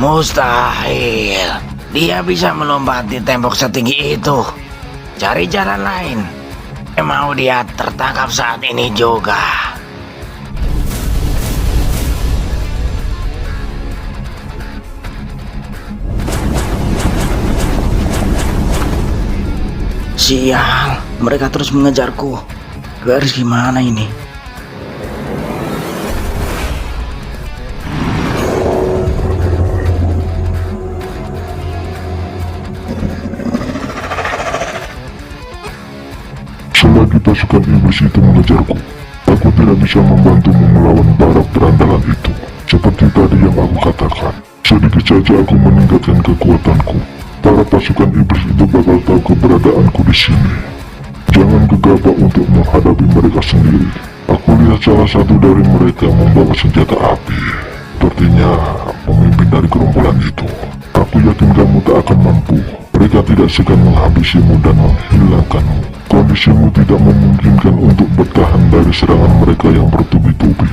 Mustahil. Dia bisa melompati tembok setinggi itu. Cari jalan lain. Mau dia tertangkap saat ini juga. Sial, mereka terus mengejarku. Gue harus gimana ini? Selagi pasukan iblis itu mengejarku, aku tidak bisa membantumu melawan para berandalan itu. Seperti tadi yang aku katakan, sedikit saja aku meningkatkan kekuatanku, para pasukan iblis itu bakal tahu keberadaanku di sini. Jangan gegabah untuk menghadapi mereka sendiri. Aku lihat salah satu dari mereka membawa senjata api. Sepertinya pemimpin dari gerombolan itu. Aku yakin kamu tak akan mampu. Mereka tidak segan menghabisimu dan menghilangkanmu. Kondisimu tidak memungkinkan untuk bertahan dari serangan mereka yang bertubi-tubi.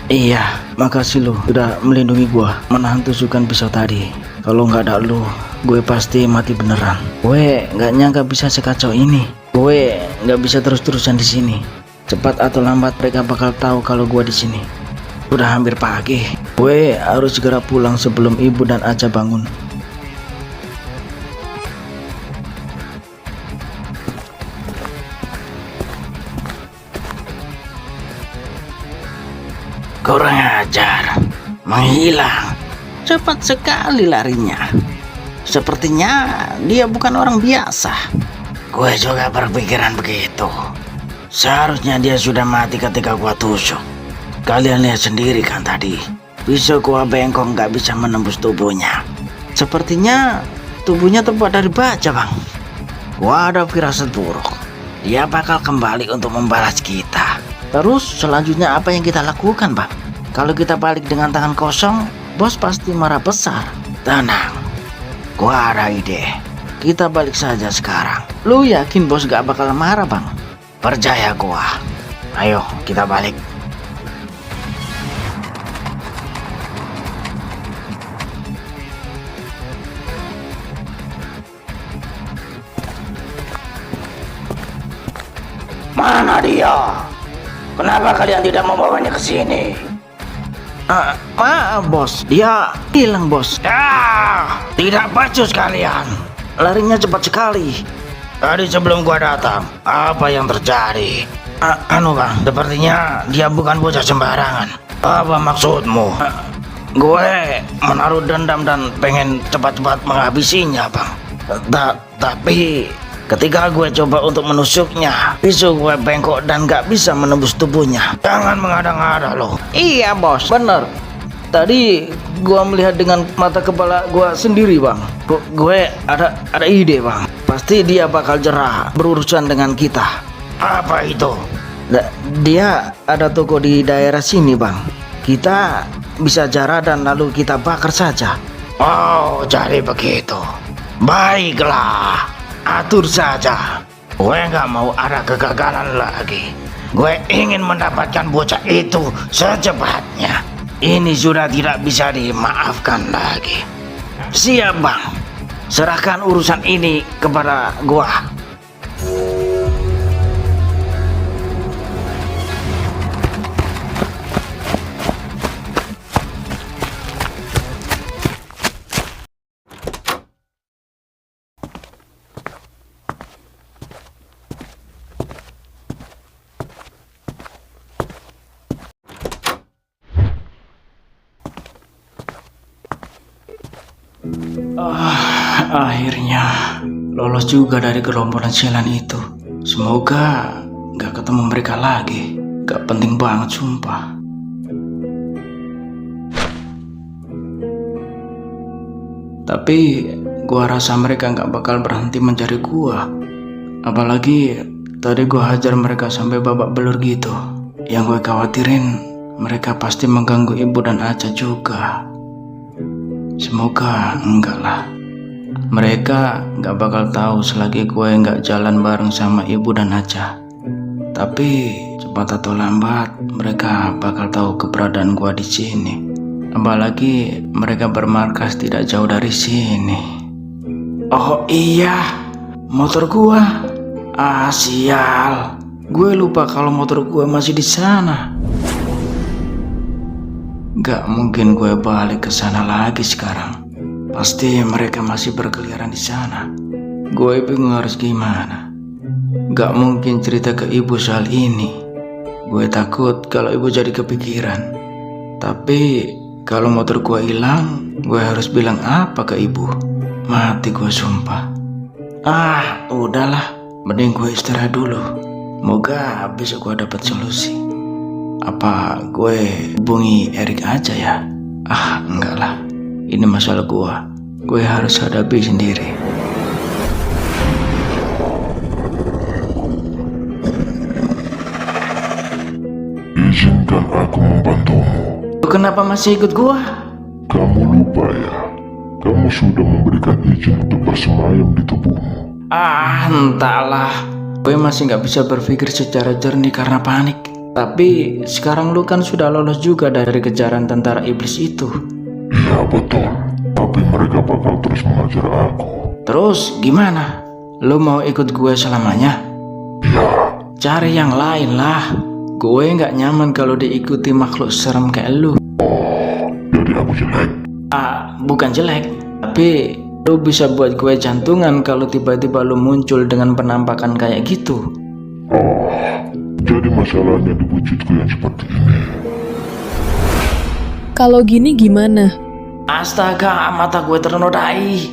Iya, makasih lu udah melindungi gua, menahan tusukan pisau tadi. Kalau nggak ada lu, gue pasti mati beneran. Gue nggak nyangka bisa sekacau ini. Gue nggak bisa terus-terusan di sini. Cepat atau lambat mereka bakal tahu kalau gue di sini. Udah hampir pagi. Gue harus segera pulang sebelum ibu dan Aca bangun. Kurang ajar, menghilang. Cepat sekali larinya. Sepertinya dia bukan orang biasa. Gue juga berpikiran begitu. Seharusnya dia sudah mati ketika gua tusuk. Kalian lihat sendiri kan tadi, pisau gua bengkok gak bisa menembus tubuhnya. Sepertinya tubuhnya terbuat dari baja, Bang. Gua ada firasat buruk. Dia bakal kembali untuk membalas kita. Terus selanjutnya apa yang kita lakukan, Bang? Kalau kita balik dengan tangan kosong, bos pasti marah besar. Tenang, gua ada ide. Kita balik saja sekarang. Lu yakin bos gak bakal marah, Bang? Percaya gua. Ayo, kita balik. Mana dia? Kenapa kalian tidak membawanya ke sini? Maaf bos, dia hilang bos. Tidak becus kalian. Larinya cepat sekali. Tadi sebelum gua datang, apa yang terjadi? Bang, sepertinya dia bukan bocah sembarangan. Apa maksudmu? Gue menaruh dendam dan pengen cepat-cepat menghabisinya, Bang. Tapi ketika gue coba untuk menusuknya, pisau gue bengkok dan gak bisa menembus tubuhnya. Jangan mengada-ngada loh. Iya bos, bener. Tadi gue melihat dengan mata kepala gue sendiri, Bang. Gue ada ide, Bang. Pasti dia bakal jerah berurusan dengan kita. Apa itu? Dia ada toko di daerah sini, Bang. Kita bisa jarah dan lalu kita bakar saja. Oh, jadi begitu. Baiklah. Atur saja. Gue gak mau ada kegagalan lagi. Gue ingin mendapatkan bocah itu secepatnya. Ini sudah tidak bisa dimaafkan lagi. Siap, Bang. Serahkan urusan ini kepada gua. Akhirnya lolos juga dari gerombolan sialan itu. Semoga gak ketemu mereka lagi. Gak penting banget sumpah. Tapi gua rasa mereka gak bakal berhenti mencari gua. Apalagi tadi gua hajar mereka sampai babak belur gitu. Yang gue khawatirin mereka pasti mengganggu ibu dan Aca juga. Semoga enggak lah. Mereka gak bakal tahu selagi gue gak jalan bareng sama ibu dan Aca. Tapi cepat atau lambat mereka bakal tahu keberadaan gue di sini. Apalagi mereka bermarkas tidak jauh dari sini. Oh iya, motor gua. Ah sial, gue lupa kalau motor gua masih di sana. Gak mungkin gue balik ke sana lagi sekarang. Pasti mereka masih berkeliaran di sana. Gue bingung harus gimana. Gak mungkin cerita ke ibu soal ini. Gue takut kalau ibu jadi kepikiran. Tapi kalau motor gue hilang, gue harus bilang apa ke ibu? Mati gue sumpah. Ah, udahlah. Mending gue istirahat dulu. Moga besok gue dapat solusi. Apa gue hubungi Erik aja ya? Ah, enggak lah. Ini masalah gue. Gue harus hadapi sendiri. Izinkan aku membantumu. Kenapa masih ikut gue? Kamu lupa ya? Kamu sudah memberikan izin untuk bersemayam di tubuhmu. Ah, entahlah. Gue masih gak bisa berpikir secara jernih karena panik. Tapi sekarang lu kan sudah lolos juga dari kejaran tentara iblis itu. Iya betul, tapi mereka bakal terus mengajar aku. Terus gimana? Lu mau ikut gue selamanya? Iya. Cari yang lain lah. Gue gak nyaman kalau diikuti makhluk serem kayak lu. Oh, jadi aku jelek? Ah, bukan jelek. Tapi lu bisa buat gue jantungan kalau tiba-tiba lu muncul dengan penampakan kayak gitu. Oh, jadi masalahnya di wujudku yang seperti ini. Kalau gini gimana? Astaga, mata gue ternodai.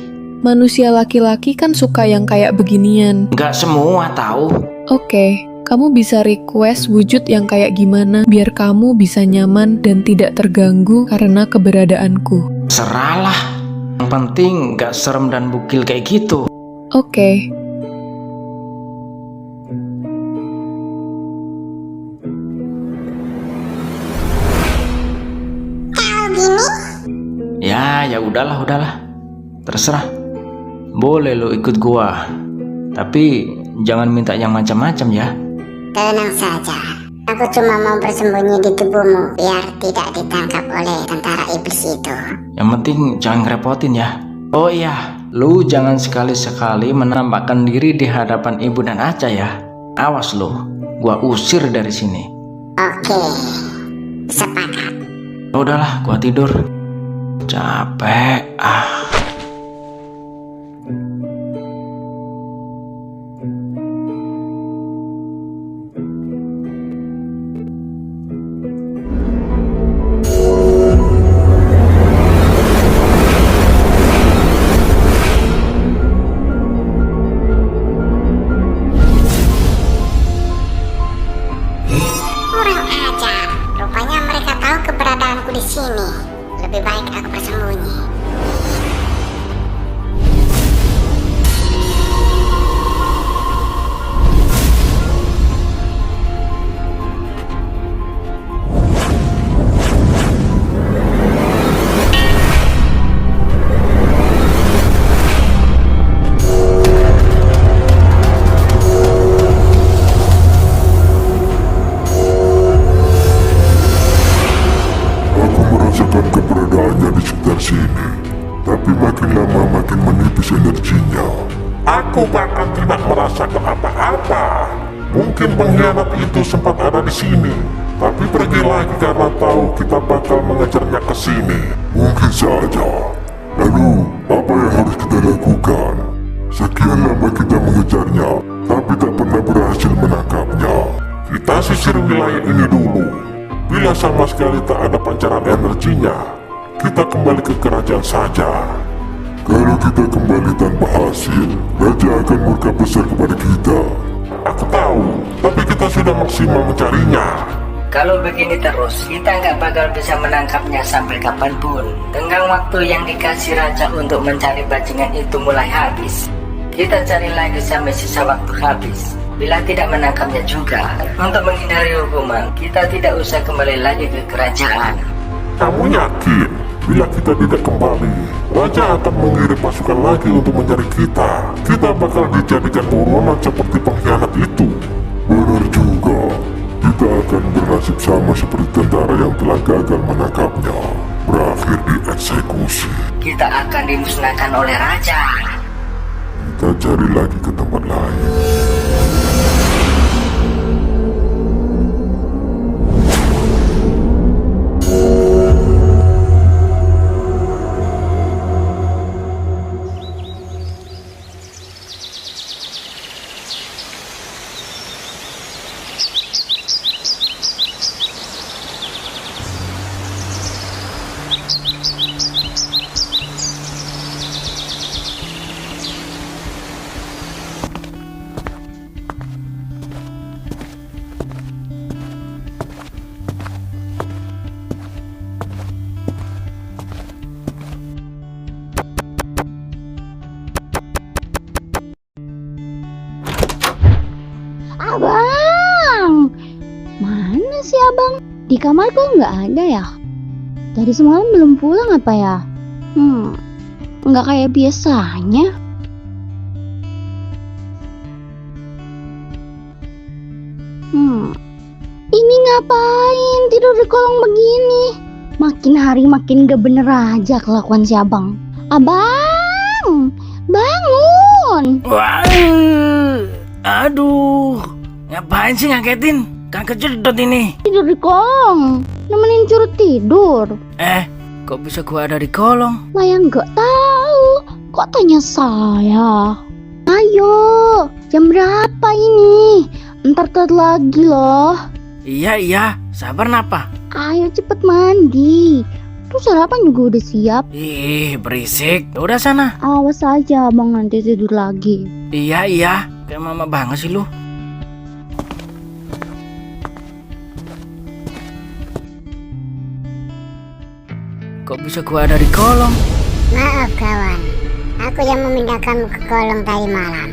Manusia laki-laki kan suka yang kayak beginian. Gak semua tahu. Oke, kamu bisa request wujud yang kayak gimana biar kamu bisa nyaman dan tidak terganggu karena keberadaanku. Serahlah. Yang penting gak serem dan bugil kayak gitu. Oke. Ya udahlah. Terserah. Boleh lo ikut gua. Tapi jangan minta yang macam-macam ya. Tenang saja, aku cuma mau bersembunyi di tubuhmu biar tidak ditangkap oleh tentara iblis itu. Yang penting jangan ngerepotin ya. Oh iya, lu jangan sekali-sekali menampakkan diri di hadapan ibu dan Aca ya. Awas lu, gua usir dari sini. Oke, sepakat. Udahlah, gua tidur. Capek. Kurang ajar. Rupanya mereka tahu keberadaanku di sini. Lebih baik aku bersembunyi. Aku merasakan keberadaannya di sekitar sini, tapi makin lama makin menipis energinya. Aku bahkan tidak merasakan apa-apa. Mungkin pengkhianat itu sempat ada di sini, tapi pergi lagi karena tahu kita bakal mengejarnya ke sini. Mungkin saja. Lalu, apa yang harus kita lakukan? Sekian lama kita mengejarnya, tapi tak pernah berhasil menangkapnya. Kita sisir wilayah ini dulu. Bila sama sekali tak ada pancaran energinya, kita kembali ke kerajaan saja. Kalau kita kembali tanpa hasil, Raja akan murka besar kepada kita. Aku tahu, tapi kita sudah maksimal mencarinya. Kalau begini terus, kita nggak bakal bisa menangkapnya sampai kapanpun. Tenggang waktu yang dikasih raja untuk mencari bajingan itu mulai habis. Kita cari lagi sampai sisa waktu habis. Bila tidak menangkapnya juga, untuk menghindari hukuman, kita tidak usah kembali lagi ke kerajaan. Kamu yakin? Bila kita tidak kembali, Raja akan mengirim pasukan lagi untuk mencari kita. Kita bakal dijadikan buronan seperti pengkhianat itu. Benar juga. Kita akan bernasib sama seperti tentara yang telah gagal menangkapnya. berakhir dieksekusi. Kita akan dimusnahkan oleh raja. Kita cari lagi ke tempat lain. Abang, mana sih abang? Di kamar kok nggak ada ya? Dari semalam belum pulang apa ya? Nggak kayak biasanya. Ini ngapain tidur di kolong begini? Makin hari makin gak bener aja kelakuan si abang. Abang, bangun! Wah, aduh, ngapain sih ngagetin? Kan kejedot ini. Tidur di kolong, nemenin curut tidur. Kok bisa gua ada di kolong? Lah yang gak tahu, kok tanya saya? Ayo, jam berapa ini? Ntar telat lagi loh. Iya, sabar napa? Ayo cepet mandi. Tuh sarapan juga udah siap. Ih, berisik. Udah sana. Awas aja abang nanti tidur lagi. Iya, kayak mama banget sih lu. Kok bisa gua ada di kolong? Maaf kawan, aku yang memindahkanmu ke kolong tadi malam.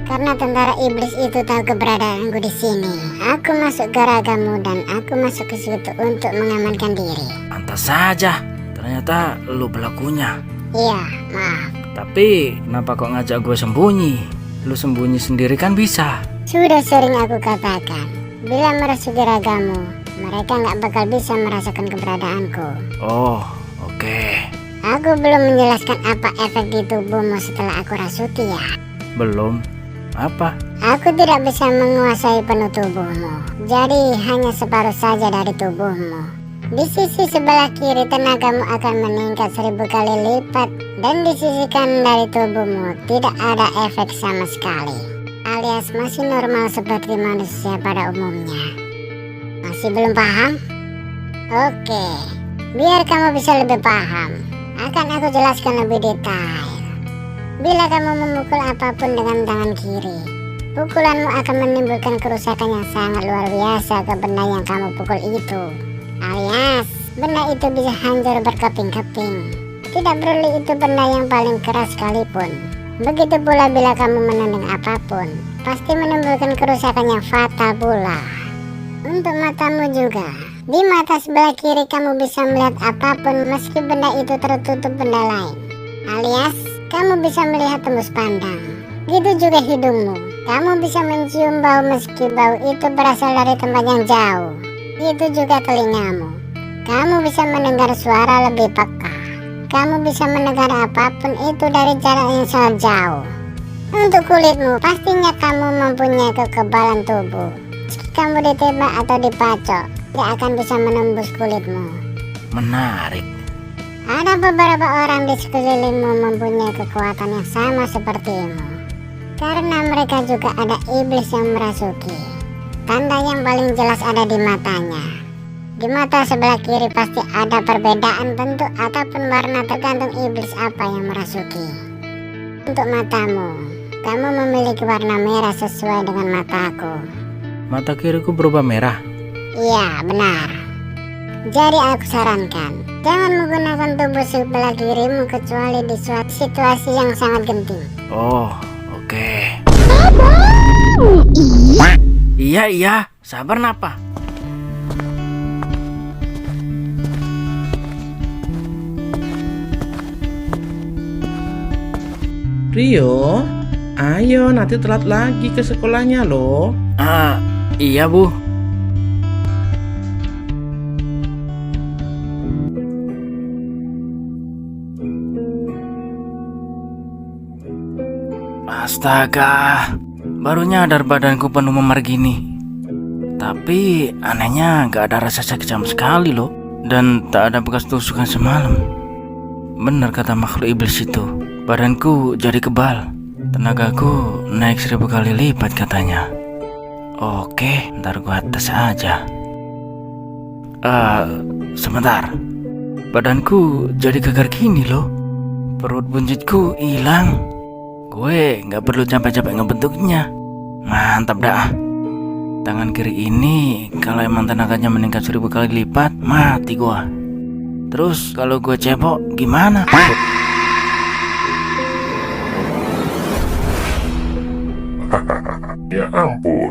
Karena tentara iblis itu tahu keberadaanku di sini. Aku masuk ke ragamu dan aku masuk ke situ untuk mengamankan diri. Pantas saja, ternyata lu pelakunya. Iya, maaf. Tapi kenapa kok ngajak gue sembunyi? Lu sembunyi sendiri kan bisa. Sudah sering aku katakan, bila merasuki ragamu, mereka nggak bakal bisa merasakan keberadaanku. Oh, oke. Aku belum menjelaskan apa efek di tubuhmu setelah aku rasuki ya. Belum. Apa? Aku tidak bisa menguasai penuh tubuhmu, jadi hanya separuh saja dari tubuhmu. Di sisi sebelah kiri tenagamu akan meningkat 1000 kali lipat, dan di sisi kanan dari tubuhmu tidak ada efek sama sekali, alias masih normal seperti manusia pada umumnya. Masih belum paham? Oke, biar kamu bisa lebih paham, akan aku jelaskan lebih detail. Bila kamu memukul apapun dengan tangan kiri, pukulanmu akan menimbulkan kerusakan yang sangat luar biasa ke benda yang kamu pukul itu. Alias, benda itu bisa hancur berkeping-keping. Tidak perlu itu benda yang paling keras sekalipun. Begitu pula bila kamu menendang apapun, pasti menimbulkan kerusakan yang fatal pula. Untuk matamu juga, di mata sebelah kiri kamu bisa melihat apapun meski benda itu tertutup benda lain. Alias, kamu bisa melihat tembus pandang. Gitu juga hidungmu. Kamu bisa mencium bau meski bau itu berasal dari tempat yang jauh. Itu juga telingamu. Kamu bisa mendengar suara lebih peka. Kamu bisa mendengar apapun itu dari jarak yang sangat jauh. Untuk kulitmu, pastinya kamu mempunyai kekebalan tubuh. Meski kamu ditembak atau dipacok, tidak akan bisa menembus kulitmu. Menarik. Ada beberapa orang di sekelilingmu mempunyai kekuatan yang sama sepertimu. Karena mereka juga ada iblis yang merasuki. Tanda yang paling jelas ada di matanya. Di mata sebelah kiri pasti ada perbedaan bentuk ataupun warna tergantung iblis apa yang merasuki. Untuk matamu, kamu memiliki warna merah sesuai dengan mataku. Mata kiriku berubah merah. Iya, benar. Jadi aku sarankan, jangan menggunakan tubuh sebelah kirimu kecuali di suatu situasi yang sangat genting. Oh, oke. Abang! Iya, sabar napa? Rio, ayo nanti telat lagi ke sekolahnya loh. Iya Bu. Astaga, baru nyadar badanku penuh memar gini. Tapi anehnya gak ada rasa sakit sama sekali loh. Dan tak ada bekas tusukan semalam. Benar kata makhluk iblis itu, badanku jadi kebal. Tenagaku naik 1000 kali lipat katanya. Oke, ntar gua tes aja. Sebentar. Badanku jadi gegar gini loh. Perut buncitku hilang. Gue gak perlu capek-capek ngebentuknya. Mantap dah. Tangan kiri ini kalau emang tenaganya meningkat 1000 kali lipat, mati gua. Terus kalau gue cebok gimana? Ya ampun,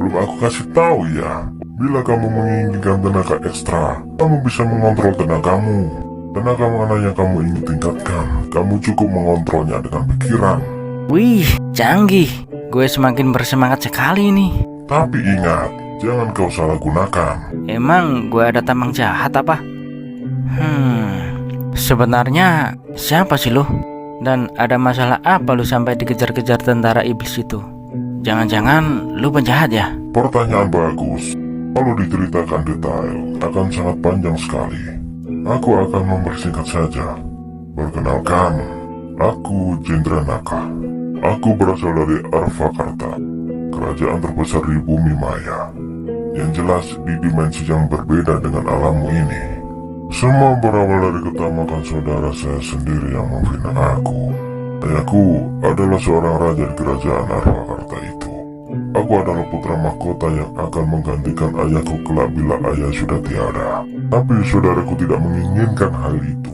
belum aku kasih tahu ya. Bila kamu menginginkan tenaga ekstra, kamu bisa mengontrol tenagamu. Tenaga mana yang kamu ingin tingkatkan, kamu cukup mengontrolnya dengan pikiran. Wih, canggih. Gue semakin bersemangat sekali nih. Tapi ingat, jangan kau salah gunakan. Emang gue ada tamang jahat apa? Sebenarnya siapa sih lu? Dan ada masalah apa lu sampai dikejar-kejar tentara iblis itu? Jangan-jangan lu penjahat ya? Pertanyaan bagus. Kalau diceritakan detail, akan sangat panjang sekali. Aku akan mempersingkat saja. Perkenalkan, aku Jendra Naka. Aku berasal dari Arvakarta, kerajaan terbesar di bumi maya. Yang jelas di dimensi yang berbeda dengan alammu ini. Semua berawal dari ketamakan saudara saya sendiri yang memfitnah aku. Ayahku adalah seorang raja di kerajaan Arvakarta itu. Aku adalah putra mahkota yang akan menggantikan ayahku kelak bila ayah sudah tiada. Tapi saudaraku tidak menginginkan hal itu.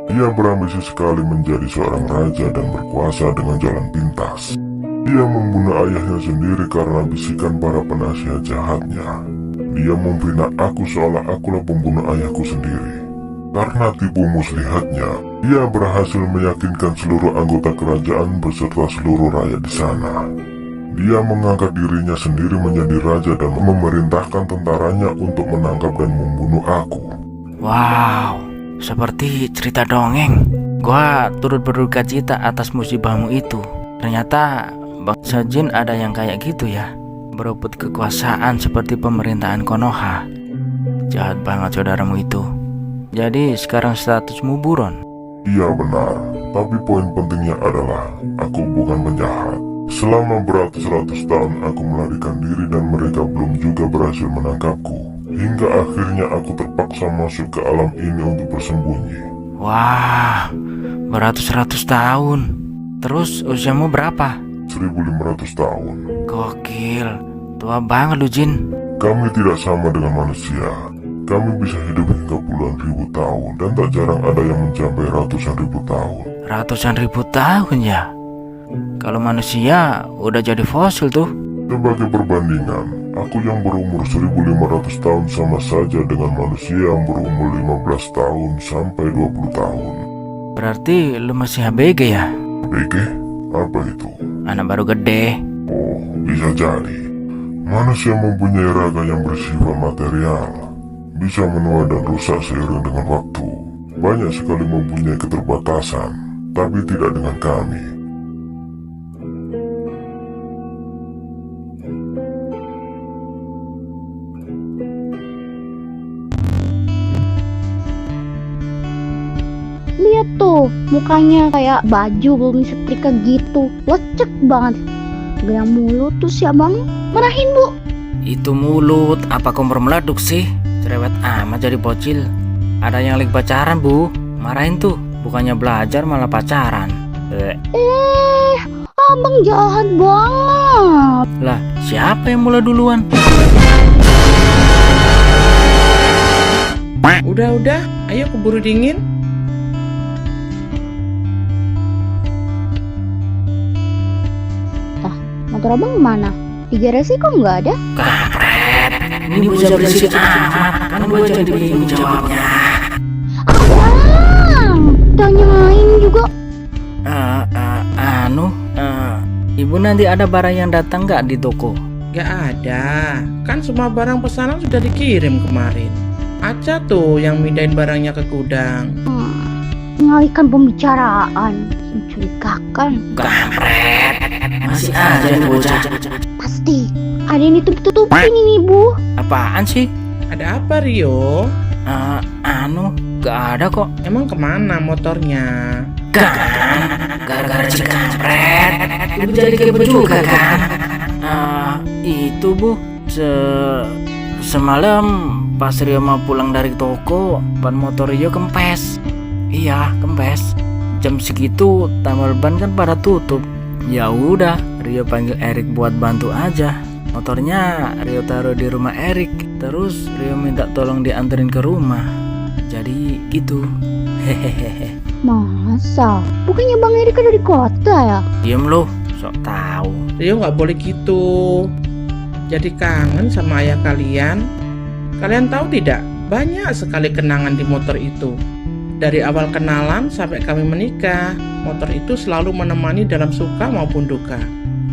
Dia berambisi sekali menjadi seorang raja dan berkuasa dengan jalan pintas. Dia membunuh ayahnya sendiri karena bisikan para penasihat jahatnya. Dia memfitnah aku seolah akulah pembunuh ayahku sendiri. Karena tipu muslihatnya, dia berhasil meyakinkan seluruh anggota kerajaan beserta seluruh rakyat di sana. Dia mengangkat dirinya sendiri menjadi raja dan memerintahkan tentaranya untuk menangkap dan membunuh aku. Wow, seperti cerita dongeng. Gua turut berduka cita atas musibahmu itu. Ternyata bangsa jin ada yang kayak gitu ya, berebut kekuasaan seperti pemerintahan Konoha. Jahat banget saudaramu itu. Jadi sekarang statusmu buron. Iya benar, tapi poin pentingnya adalah aku bukan penjahat. Selama beratus-ratus tahun aku melarikan diri dan mereka belum juga berhasil menangkapku. Hingga akhirnya aku terpaksa masuk ke alam ini untuk bersembunyi. Wah, beratus-ratus tahun. Terus usiamu berapa? 1500 tahun. Gokil, tua banget lu Jin. Kami tidak sama dengan manusia. Kami bisa hidup hingga puluhan ribu tahun dan tak jarang ada yang mencapai ratusan ribu tahun. Ratusan ribu tahun ya? Kalau manusia udah jadi fosil tuh. Sebagai perbandingan, aku yang berumur 1500 tahun sama saja dengan manusia yang berumur 15 tahun sampai 20 tahun. Berarti lu masih ABG ya? ABG? Apa itu? Anak baru gede. Oh, bisa jadi. Manusia mempunyai raga yang bersifat material, bisa menua dan rusak seiring dengan waktu. Banyak sekali mempunyai keterbatasan, tapi tidak dengan kami. Lihat tuh, mukanya kayak baju belum disetrika gitu. Lecek banget. Gaya mulut tuh si abang. Marahin bu. Itu mulut, apa kompor meleduk sih? Cerewet amat jadi bocil. Ada yang lagi pacaran bu. Marahin tuh, bukannya belajar malah pacaran. Abang jahat banget. Lah, siapa yang mulai duluan? Udah, ayo keburu dingin. Motor abang mana? Di garasi kok nggak ada? Kampret, ini bocah berisik amat. Kan gue jadi bingung jawabnya. Abang, tanyain juga. Ibu nanti ada barang yang datang nggak di toko? Gak ada, kan semua barang pesanan sudah dikirim kemarin. Aca tuh yang mindahin barangnya ke gudang. Mengalihkan pembicaraan, mencurigakan. Kampret, Masih aja nih bocah. Pasti ada yang ditutup-tutupin ini, Bu. Apaan sih? Ada apa, Rio? Gak ada kok. Emang kemana motornya? Kan, gara-gara cikampret. Ibu jadi kepo juga kan? Itu Bu, semalam pas Rio mau pulang dari toko, ban motor Rio kempes. Iya, kempes. Jam segitu tambal ban kan pada tutup. Ya udah, Rio panggil Erik buat bantu aja. Motornya Rio taruh di rumah Erik. Terus Rio minta tolong dianterin ke rumah. Jadi gitu. Hehehe. Masa? Bukannya Bang Erik ada di kota ya? Diem lo, sok tahu. Rio nggak boleh gitu. Jadi kangen sama ayah kalian. Kalian tahu tidak? Banyak sekali kenangan di motor itu. Dari awal kenalan sampai kami menikah, motor itu selalu menemani dalam suka maupun duka.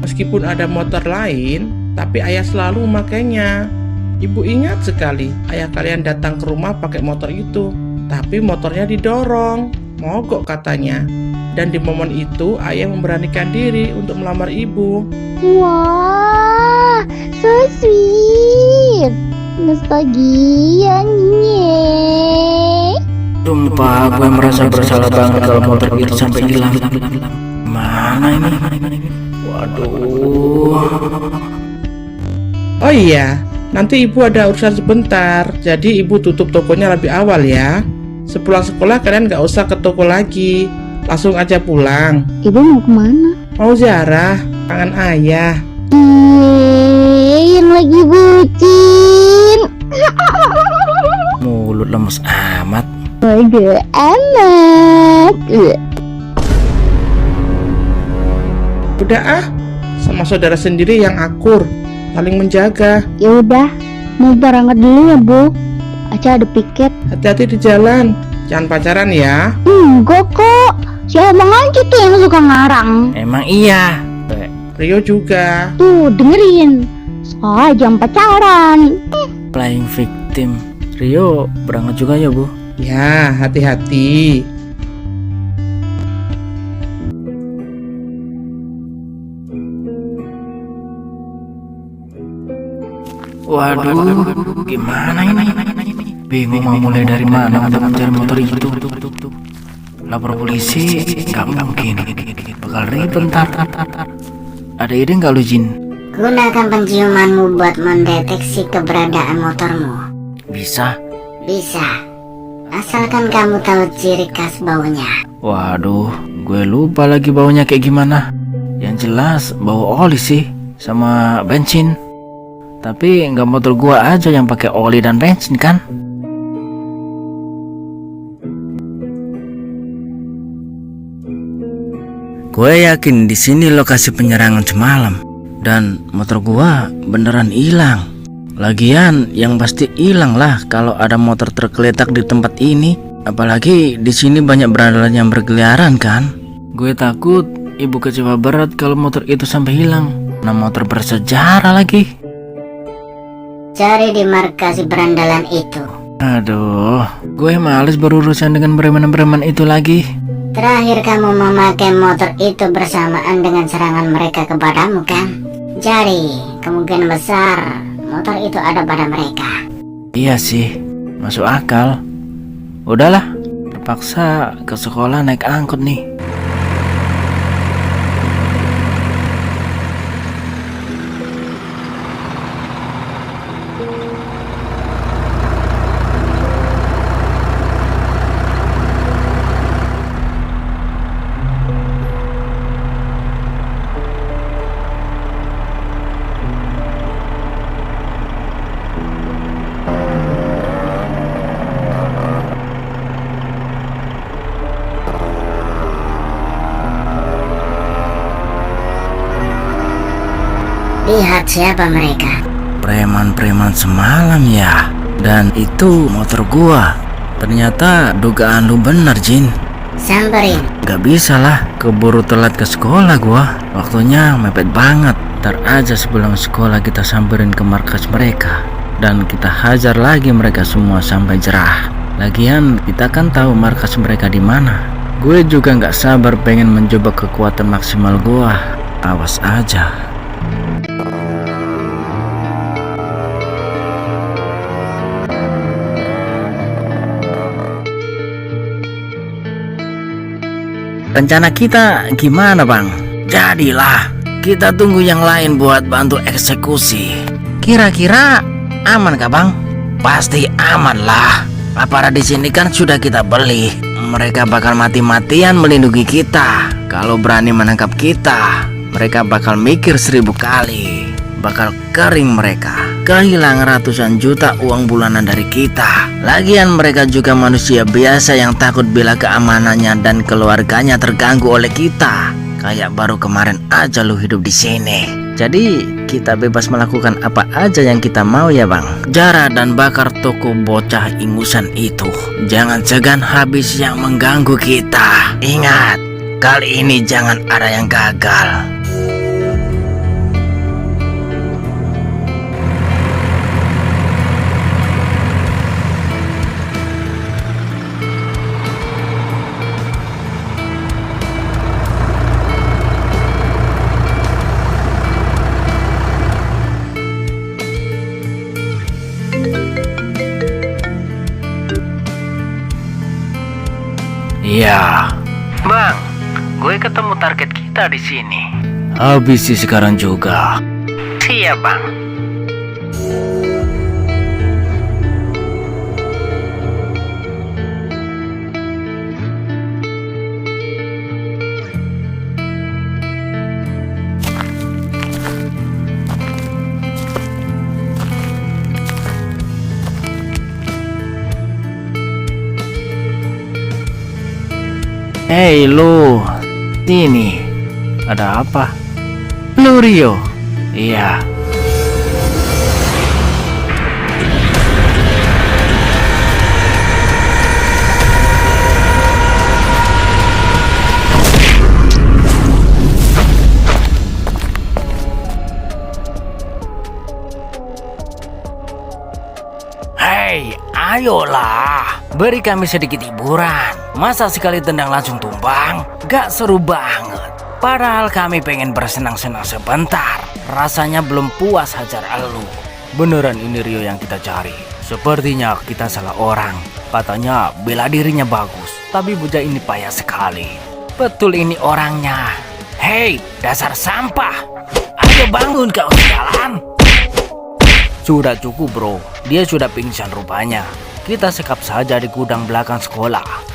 Meskipun ada motor lain, tapi ayah selalu memakainya. Ibu ingat sekali, ayah kalian datang ke rumah pakai motor itu. Tapi motornya didorong, mogok katanya. Dan di momen itu, ayah memberanikan diri untuk melamar ibu. Wah, so sweet. Nostalgia nih. Sumpah gue merasa bersalah banget kalau motor itu sampai hilang. Mana ini? Waduh. Oh iya, nanti ibu ada urusan sebentar. Jadi ibu tutup tokonya lebih awal ya. Sepulang sekolah kalian gak usah ke toko lagi. Langsung aja pulang. Ibu mau kemana? Mau ziarah, kangen ayah. Yang lagi bucin. Mulut lemes amat. Bodoh amat. Udah ah, sama saudara sendiri yang akur, saling menjaga. Ya udah, mau berangkat dulu ya, Bu. Aca ada piket. Hati-hati di jalan, jangan pacaran ya. Enggak kok. Si abang aja tuh yang suka ngarang. Emang iya. Rio juga. Tuh, dengerin. Soalnya jangan pacaran. Playing victim. Rio berangkat juga ya Bu? Ya, hati-hati. Waduh, gimana ini? Bingung mau mulai dari mana untuk mencari motor itu. Lapor polisi nggak mungkin, bakal ribet ntar. Ada ide nggak lu Jin? Gunakan penciumanmu buat mendeteksi keberadaan motormu. Bisa. Bisa, asalkan kamu tahu ciri khas baunya. Waduh, gue lupa lagi baunya kayak gimana. Yang jelas bau oli sih, sama bensin. Tapi nggak motor gua aja yang pakai oli dan bensin kan? Gue yakin di sini lokasi penyerangan semalam dan motor gua beneran hilang. Lagian yang pasti hilang lah kalau ada motor tergeletak di tempat ini. Apalagi di sini banyak berandalan yang berkeliaran kan. Gue takut ibu kecewa berat kalau motor itu sampai hilang. Nah, motor bersejarah lagi. Cari di markas berandalan itu. Aduh, gue males berurusan dengan preman-preman itu lagi. Terakhir kamu memakai motor itu bersamaan dengan serangan mereka kepadamu kan? Jadi kemungkinan besar motor itu ada pada mereka. Iya sih, masuk akal. Udahlah, terpaksa ke sekolah naik angkot nih. Lihat siapa mereka. Preman-preman semalam ya. Dan itu motor gua. Ternyata dugaan lu bener Jin. Samperin. Gak bisa lah, keburu telat ke sekolah gua. Waktunya mepet banget. Ntar aja sebelum sekolah kita samperin ke markas mereka. Dan kita hajar lagi mereka semua sampai jerah. Lagian kita kan tahu markas mereka di mana. Gue juga gak sabar pengen mencoba kekuatan maksimal gua. Awas aja. Rencana kita gimana, Bang? Jadilah, kita tunggu yang lain buat bantu eksekusi. Kira-kira aman kah, Bang? Pasti aman lah. Aparat di sini kan sudah kita beli. Mereka bakal mati-matian melindungi kita. Kalau berani menangkap kita, mereka bakal mikir 1000 kali. Bakal kering mereka. Kehilangan ratusan juta uang bulanan dari kita. Lagian mereka juga manusia biasa yang takut bila keamanannya dan keluarganya terganggu oleh kita. Kayak baru kemarin aja lu hidup di sini. Jadi kita bebas melakukan apa aja yang kita mau ya, Bang. Jarah dan bakar toko bocah ingusan itu. Jangan segan habis yang mengganggu kita. Ingat, kali ini jangan ada yang gagal. Ya, Bang, gue ketemu target kita di sini. Habisi sekarang juga. Siap, Bang. Hei lu, sini. Ada apa? Lu Rio? Iya. Hei, ayolah. Beri kami sedikit hiburan. Masa sekali tendang langsung tumbang? Gak seru banget. Padahal kami pengen bersenang-senang sebentar. Rasanya belum puas hajar elu. Beneran ini Rio yang kita cari? Sepertinya kita salah orang. Katanya bela dirinya bagus, tapi bocah ini payah sekali. Betul ini orangnya. Hei, dasar sampah. Ayo bangun kau jalan. Sudah cukup bro, dia sudah pingsan rupanya. Kita sekap saja di gudang belakang sekolah.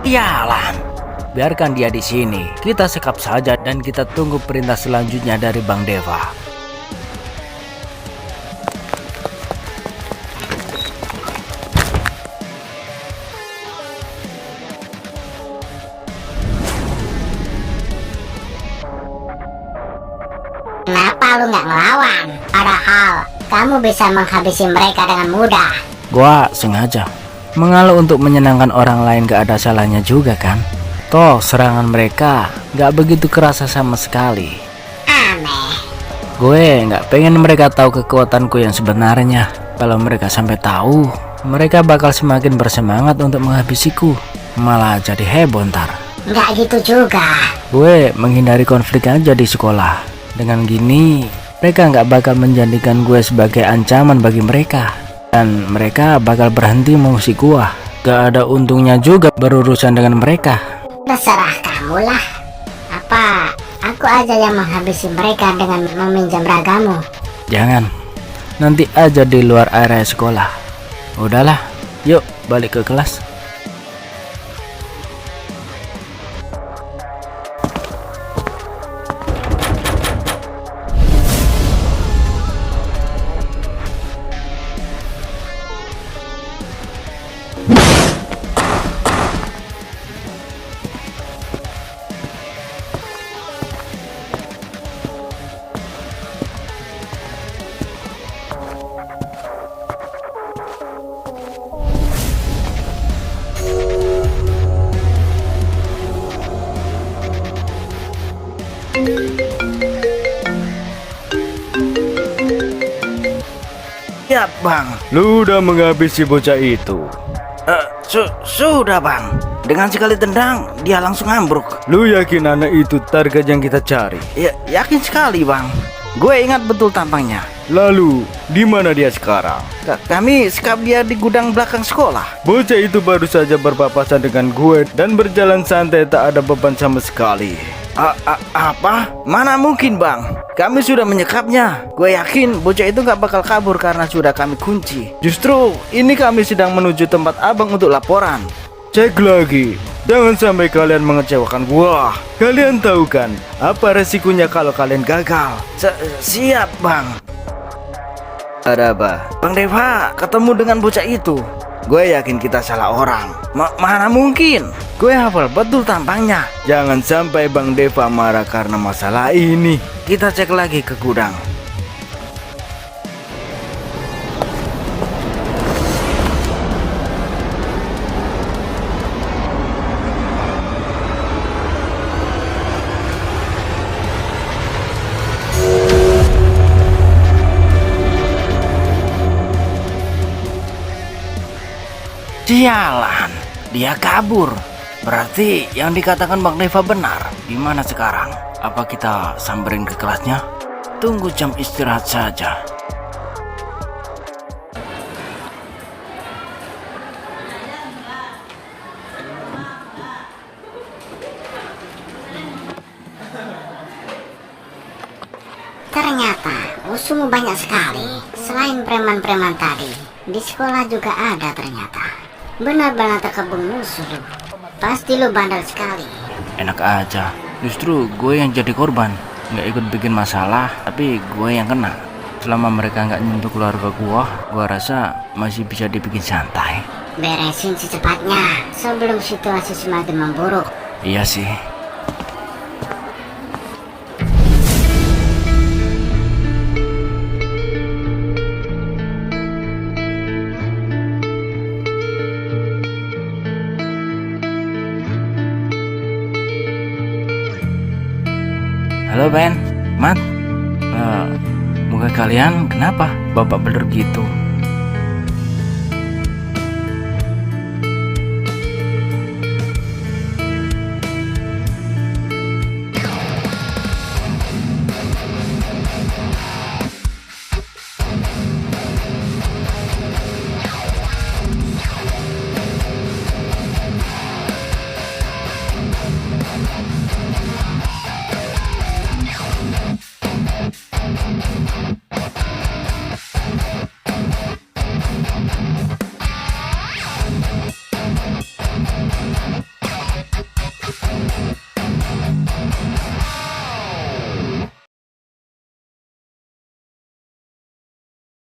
Yalan, biarkan dia di sini. Kita sekap saja dan kita tunggu perintah selanjutnya dari Bang Deva. Kenapa lu nggak ngelawan? Padahal kamu bisa menghabisi mereka dengan mudah. Gua sengaja mengalah untuk menyenangkan orang lain, gak ada salahnya juga kan? Toh serangan mereka gak begitu kerasa sama sekali. Aneh. Gue gak pengen mereka tahu kekuatanku yang sebenarnya. Kalau mereka sampai tahu, mereka bakal semakin bersemangat untuk menghabisiku. Malah jadi heboh ntar. Nggak gitu juga. Gue menghindari konflik aja di sekolah. Dengan gini, mereka gak bakal menjadikan gue sebagai ancaman bagi mereka. Dan mereka bakal berhenti mengusik gua. Gak ada untungnya juga berurusan dengan mereka. Terserah kamu lah. Apa aku aja yang menghabisi mereka dengan meminjam ragamu? Jangan. Nanti aja di luar area sekolah. Udahlah, yuk balik ke kelas. Siap bang. Lu udah menghabisi bocah itu. Sudah bang. Dengan sekali tendang dia langsung ambruk. Lu yakin anak itu target yang kita cari? Ya, yakin sekali bang. Gue ingat betul tampangnya. Lalu, di mana dia sekarang? Kami sekap dia di gudang belakang sekolah. Bocah itu baru saja berpapasan dengan gue dan berjalan santai tak ada beban sama sekali. Apa? Mana mungkin bang? Kami sudah menyekapnya. Gue yakin bocah itu gak bakal kabur karena sudah kami kunci. Justru ini kami sedang menuju tempat abang untuk laporan. Cek lagi, jangan sampai kalian mengecewakan gua. Kalian tahu kan apa resikonya kalau kalian gagal? Siap bang. Ada apa? Bang Deva ketemu dengan bocah itu. Gue yakin kita salah orang. Mana mungkin? Gue hafal betul tampangnya. Jangan sampai Bang Deva marah karena masalah ini. Kita cek lagi ke gudang. Sialan, dia kabur. Berarti yang dikatakan Bang Deva benar. Di mana sekarang? Apa kita samperin ke kelasnya? Tunggu jam istirahat saja. Ternyata musuhmu banyak sekali. Selain preman-preman tadi, di sekolah juga ada ternyata. Benar-benar terkebun musuh lu. Pasti lu bandel sekali. Enak aja. Justru gue yang jadi korban. Nggak ikut bikin masalah, tapi gue yang kena. Selama mereka nggak nyentuh keluarga gue rasa masih bisa dibikin santai. Beresin secepatnya sebelum situasi semakin memburuk. Iya sih. Halo Ben, Mat. Muka kalian kenapa? Bapak beler gitu.